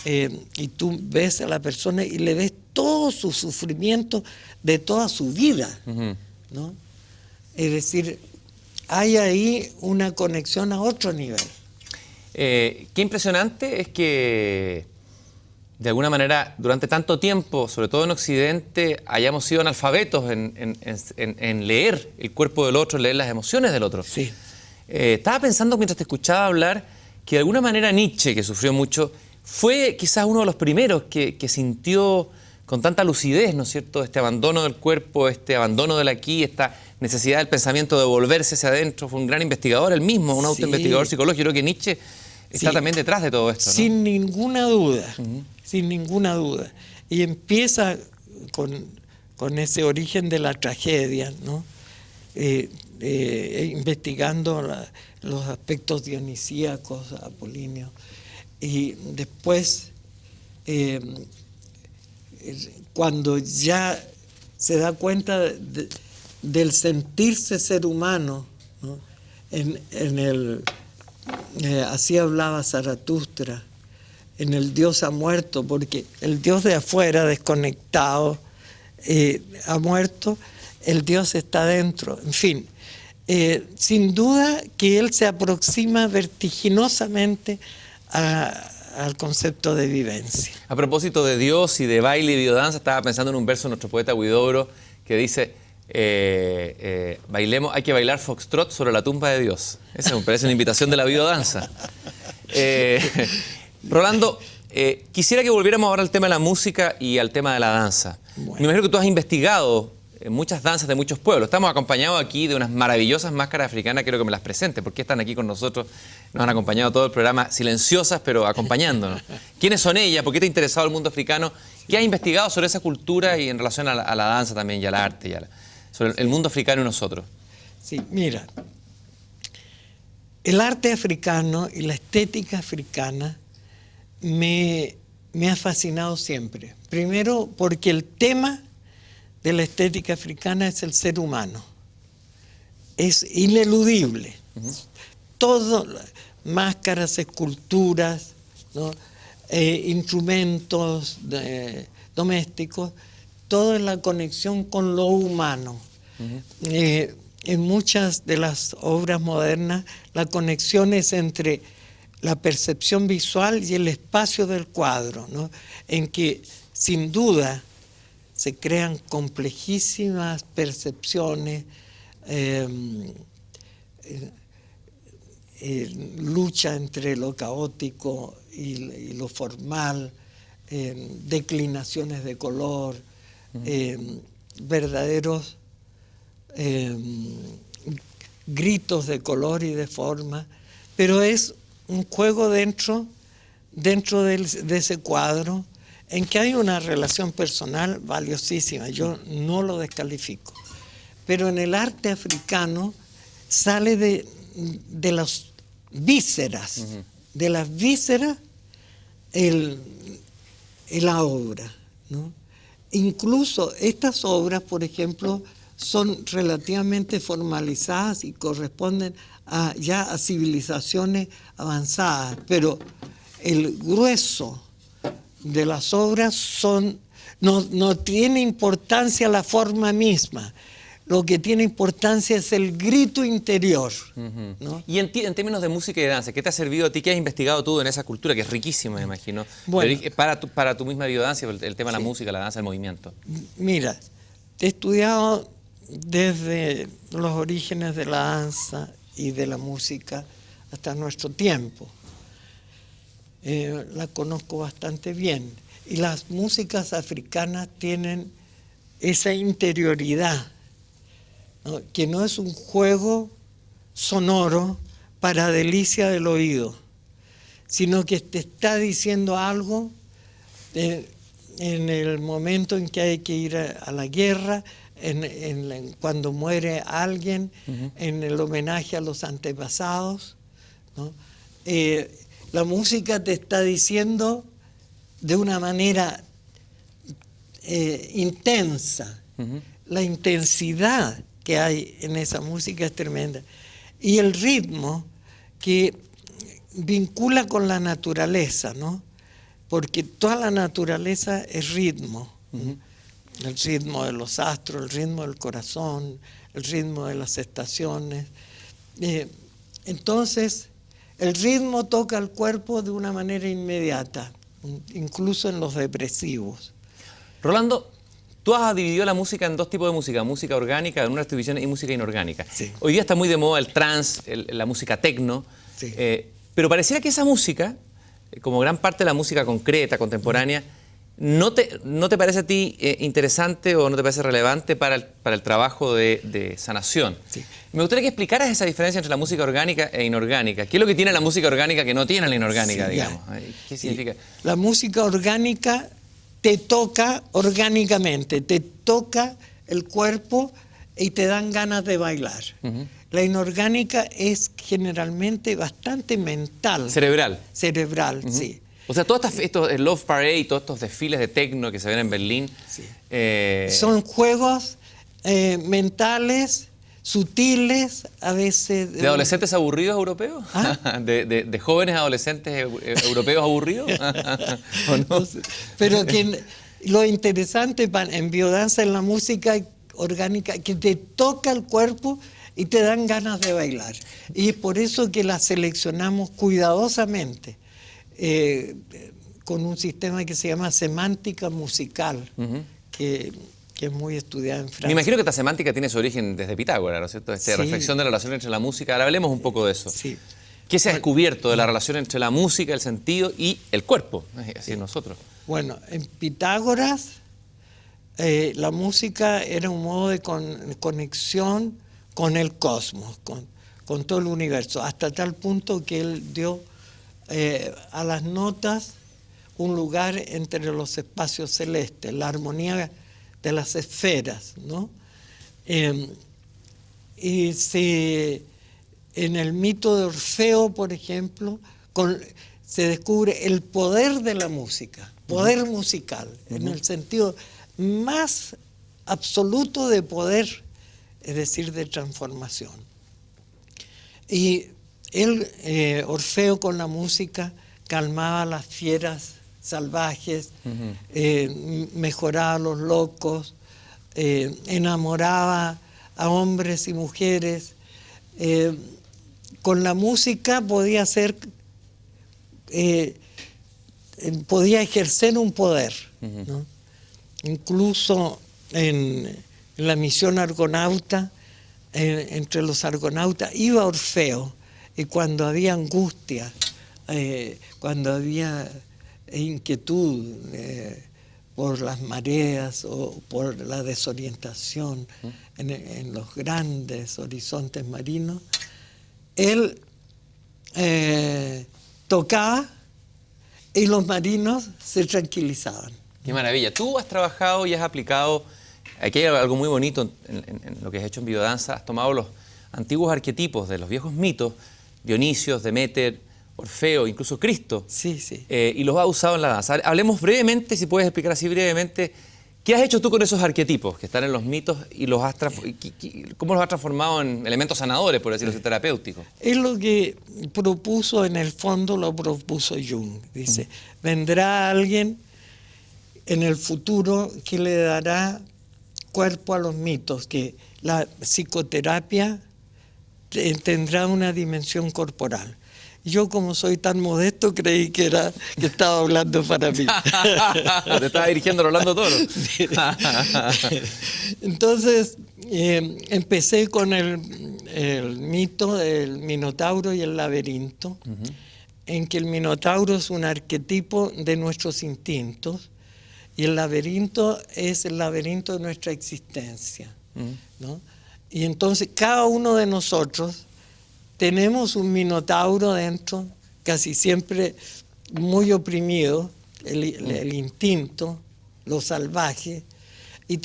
S2: y tú ves a la persona y le ves todo su sufrimiento de toda su vida, ¿no? Es decir, hay ahí una conexión a otro nivel.
S1: Qué impresionante es que, de alguna manera, durante tanto tiempo, sobre todo en Occidente, hayamos sido analfabetos en leer el cuerpo del otro, en leer las emociones del otro.
S2: Sí.
S1: Estaba pensando mientras te escuchaba hablar que de alguna manera Nietzsche, que sufrió mucho, fue quizás uno de los primeros que sintió con tanta lucidez, ¿no es cierto?, este abandono del cuerpo, este abandono del aquí, esta necesidad del pensamiento de volverse hacia adentro. Fue un gran investigador él mismo, un autoinvestigador psicológico. Yo creo que Nietzsche está también detrás de todo esto, ¿no?
S2: Sin ninguna duda, sin ninguna duda. Y empieza con ese origen de la tragedia, ¿no? Investigando los aspectos dionisíacos, apolíneos. Y después, cuando ya se da cuenta del sentirse ser humano, ¿no? Así hablaba Zaratustra, en el Dios ha muerto, porque el Dios de afuera, desconectado, ha muerto, el Dios está dentro. En fin, sin duda que él se aproxima vertiginosamente al concepto de vivencia.
S1: A propósito de Dios y de baile y biodanza, estaba pensando en un verso de nuestro poeta Huidobro que dice, bailemos, hay que bailar foxtrot sobre la tumba de Dios. Esa me parece una invitación de la biodanza. Rolando, quisiera que volviéramos ahora al tema de la música y al tema de la danza.
S2: Bueno.
S1: Me imagino que tú has investigado muchas danzas de muchos pueblos. Estamos acompañados aquí de unas maravillosas máscaras africanas. Quiero que me las presentes, porque están aquí con nosotros. Nos han acompañado todo el programa, silenciosas, pero acompañándonos. ¿Quiénes son ellas? ¿Por qué te ha interesado el mundo africano? ¿Qué has investigado sobre esa cultura y en relación a la danza también y al arte? Sobre el mundo africano y nosotros.
S2: Sí, mira, el arte africano y la estética africana me ha fascinado siempre. Primero, porque el tema de la estética africana es el ser humano. Es ineludible. Todo, máscaras, esculturas, ¿no? Instrumentos domésticos, todo es la conexión con lo humano. En muchas de las obras modernas, la conexión es entre la percepción visual y el espacio del cuadro, ¿no? En que, sin duda, se crean complejísimas percepciones, lucha entre lo caótico y lo formal, declinaciones de color, verdaderos gritos de color y de forma, pero es un juego dentro de ese cuadro en que hay una relación personal valiosísima. Yo no lo descalifico. Pero en el arte africano sale de las vísceras, de las vísceras la obra, ¿no? Incluso estas obras, por ejemplo, son relativamente formalizadas y corresponden ya a civilizaciones avanzadas, pero el grueso de las obras no tiene importancia la forma misma. Lo que tiene importancia es el grito interior, ¿no?
S1: Y en términos de música y de danza, ¿qué te ha servido a ti? ¿Qué has investigado tú en esa cultura, que es riquísima, me imagino?
S2: Bueno,
S1: para tu misma biodanza, el tema de la música, la danza, el movimiento.
S2: Mira, he estudiado desde los orígenes de la danza y de la música hasta nuestro tiempo. La conozco bastante bien. Y las músicas africanas tienen esa interioridad, ¿no? Que no es un juego sonoro para delicia del oído, sino que te está diciendo algo en el momento en que hay que ir a la guerra, cuando muere alguien, en el homenaje a los antepasados, ¿no? La música te está diciendo de una manera intensa. La intensidad que hay en esa música es tremenda. Y el ritmo que vincula con la naturaleza, ¿no? Porque toda la naturaleza es ritmo. El ritmo de los astros, el ritmo del corazón, el ritmo de las estaciones. Entonces, el ritmo toca el cuerpo de una manera inmediata, incluso en los depresivos.
S1: Rolando, tú has dividido la música en dos tipos de música: música orgánica, en una división, y música inorgánica.
S2: Sí.
S1: Hoy día está muy de moda el trance, la música techno,
S2: Sí.
S1: pero pareciera que esa música, como gran parte de la música concreta, contemporánea, ¿no te parece a ti interesante o no te parece relevante para el trabajo de sanación?
S2: Sí.
S1: Me gustaría que explicaras esa diferencia entre la música orgánica e inorgánica. ¿Qué es lo que tiene la música orgánica que no tiene la inorgánica,
S2: Sí,
S1: digamos?
S2: ya.
S1: ¿Qué significa?
S2: La música orgánica te toca orgánicamente, te toca el cuerpo y te dan ganas de bailar. La inorgánica es generalmente bastante mental.
S1: Cerebral.
S2: Cerebral, sí.
S1: O sea, estos Love Parade, todos estos desfiles de techno que se ven en Berlín.
S2: Sí.
S1: Son
S2: Son juegos mentales, sutiles, a veces...
S1: ¿De adolescentes aburridos europeos?
S2: ¿Ah?
S1: ¿De jóvenes adolescentes europeos aburridos? ¿O no?
S2: Pero que lo interesante en biodanza, en la música orgánica, que te toca el cuerpo y te dan ganas de bailar. Y es por eso que las seleccionamos cuidadosamente, con un sistema que se llama semántica musical, que es muy estudiada en Francia.
S1: Me imagino que esta semántica tiene su origen desde Pitágoras, ¿no es cierto? Esta reflexión de la relación entre la música. Ahora hablemos un poco de eso.
S2: Sí.
S1: ¿Qué se ha descubierto de la relación entre la música, el sentido y el cuerpo? Así nosotros.
S2: Bueno, en Pitágoras la música era un modo de conexión con el cosmos, con todo el universo, hasta tal punto que él dio a las notas un lugar entre los espacios celestes, la armonía de las esferas, ¿no? Y en el mito de Orfeo, por ejemplo, se descubre el poder de la música, poder musical, en el sentido más absoluto de poder, es decir, de transformación. Y él, Orfeo, con la música calmaba a las fieras salvajes, mejoraba a los locos, enamoraba a hombres y mujeres. Con la música podía ejercer un poder, ¿no? Incluso en la misión argonauta, entre los argonautas iba Orfeo, y cuando había angustia, cuando había inquietud por las mareas o por la desorientación en los grandes horizontes marinos, él tocaba y los marinos se tranquilizaban.
S1: Qué maravilla. Tú has trabajado y has aplicado, aquí hay algo muy bonito en lo que has hecho en biodanza, has tomado los antiguos arquetipos de los viejos mitos, Dionisio, Deméter, Orfeo, incluso Cristo,
S2: sí, sí.
S1: Y los has usado en la danza. Hablemos brevemente, si puedes explicar así brevemente, ¿qué has hecho tú con esos arquetipos que están en los mitos y cómo los has transformado en elementos sanadores, por decirlo así, terapéuticos?
S2: Es lo que propuso, en el fondo lo propuso Jung. Dice, vendrá alguien en el futuro que le dará cuerpo a los mitos, que la psicoterapia tendrá una dimensión corporal. Yo, como soy tan modesto, creí que estaba hablando para mí.
S1: Te estaba dirigiendo Rolando Toro.
S2: Entonces, empecé con el mito del Minotauro y el laberinto, en que el Minotauro es un arquetipo de nuestros instintos y el laberinto es el laberinto de nuestra existencia, ¿no? Y entonces cada uno de nosotros tenemos un minotauro dentro, casi siempre muy oprimido, el instinto, lo salvaje, y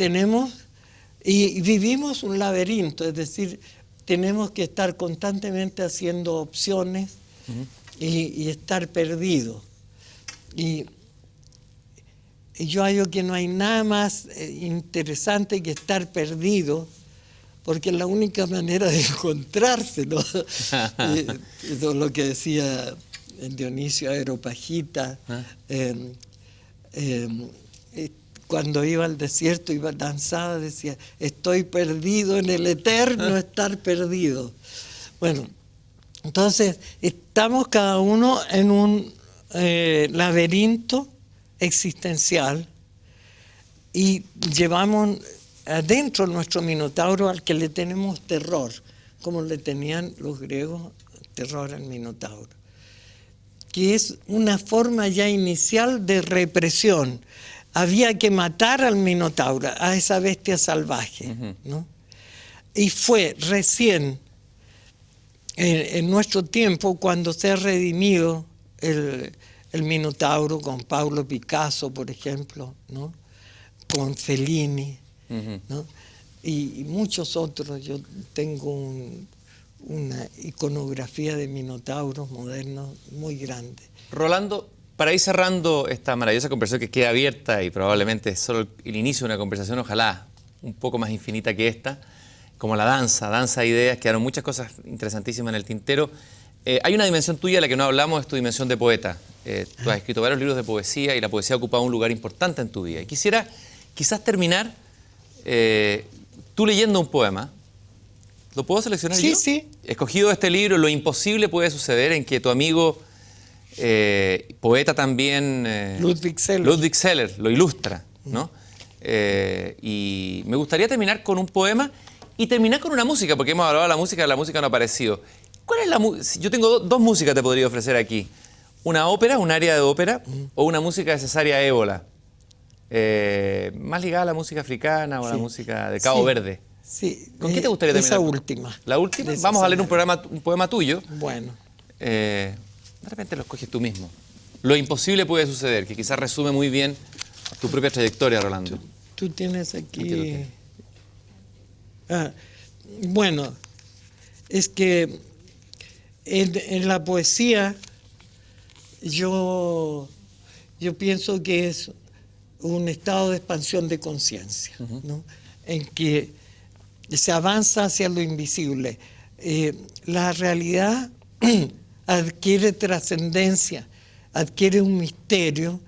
S2: vivimos un laberinto, es decir, tenemos que estar constantemente haciendo opciones y estar perdidos. Y yo hallo que no hay nada más interesante que estar perdido, porque es la única manera de encontrarse, ¿no? Eso es lo que decía Dionisio Areopagita. Cuando iba al desierto, danzaba, decía, estoy perdido en el eterno estar perdido. Bueno, entonces estamos cada uno en un laberinto existencial y llevamos adentro nuestro minotauro al que le tenemos terror, como le tenían los griegos terror al minotauro, que es una forma ya inicial de represión. Había que matar al minotauro, a esa bestia salvaje, ¿no? Y fue recién en nuestro tiempo cuando se ha redimido el minotauro con Pablo Picasso, por ejemplo, ¿no? Con Fellini, ¿no? Y muchos otros. Yo tengo una iconografía de minotauros modernos muy grande.
S1: Rolando, para ir cerrando esta maravillosa conversación que queda abierta y probablemente es solo el inicio de una conversación, ojalá un poco más infinita que esta, como la danza de ideas, quedaron muchas cosas interesantísimas en el tintero. Hay una dimensión tuya de la que no hablamos, es tu dimensión de poeta. Tú has escrito varios libros de poesía y la poesía ha ocupado un lugar importante en tu vida. Y quisiera quizás terminar tú leyendo un poema ¿Lo puedo seleccionar
S2: Sí,
S1: yo?
S2: sí.
S1: Escogido este libro, Lo imposible puede suceder, en que tu amigo, poeta también,
S2: Ludwig Seller.
S1: Ludwig Seller, lo ilustra, ¿no? Y me gustaría terminar con un poema y terminar con una música, porque hemos hablado de la música no ha aparecido. ¿Cuál es la música? Yo tengo dos músicas te podría ofrecer aquí. Una ópera, un área de ópera, o una música de Cesárea Évola. Más ligada a la música africana o a la música de Cabo Verde.
S2: Sí.
S1: ¿Con qué te gustaría terminar?
S2: Esa última.
S1: ¿La última?
S2: De
S1: Vamos a leer
S2: Cesárea.
S1: un poema tuyo.
S2: Bueno.
S1: De repente lo escoges tú mismo. Lo imposible puede suceder, que quizás resume muy bien tu propia trayectoria, Rolando.
S2: Tú tienes aquí...
S1: Aquí lo tienes.
S2: Bueno, es que en la poesía yo pienso que es un estado de expansión de conciencia, ¿no? En que se avanza hacia lo invisible. La realidad adquiere trascendencia, adquiere un misterio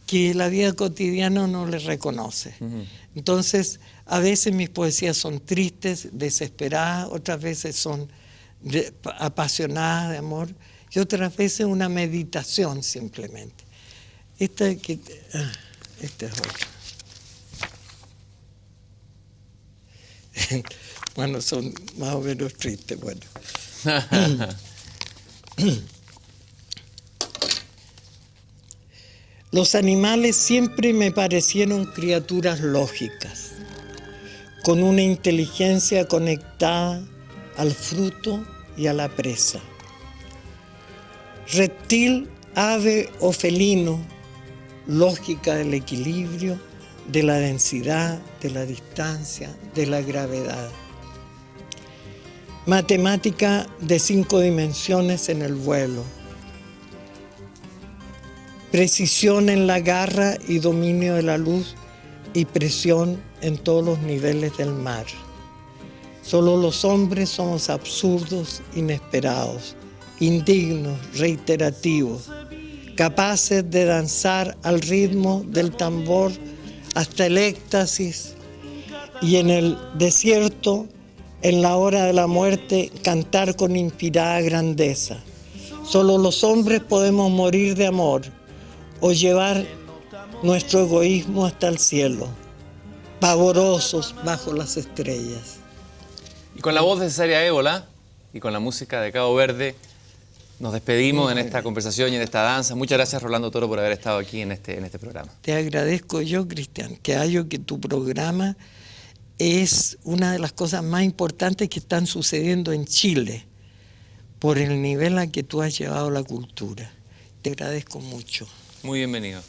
S2: que la vida cotidiana no le reconoce. Entonces, a veces mis poesías son tristes, desesperadas, otras veces son apasionadas de amor, y otras veces una meditación simplemente. Este es otro. Bueno, son más o menos tristes, bueno. Los animales siempre me parecieron criaturas lógicas, con una inteligencia conectada al fruto y a la presa. Reptil, ave o felino, lógica del equilibrio, de la densidad, de la distancia, de la gravedad. Matemática de 5 dimensiones en el vuelo. Precisión en la garra y dominio de la luz y presión en todos los niveles del mar. Solo los hombres somos absurdos, inesperados, indignos, reiterativos, capaces de danzar al ritmo del tambor hasta el éxtasis y en el desierto, en la hora de la muerte, cantar con inspirada grandeza. Solo los hombres podemos morir de amor o llevar nuestro egoísmo hasta el cielo, pavorosos bajo las estrellas.
S1: Y con la voz de Cesárea Évola y con la música de Cabo Verde, nos despedimos en esta conversación y en esta danza. Muchas gracias, Rolando Toro, por haber estado aquí en este programa.
S2: Te agradezco yo, Cristian, que hallo que tu programa es una de las cosas más importantes que están sucediendo en Chile por el nivel a que tú has llevado la cultura. Te agradezco mucho.
S1: Muy bienvenido.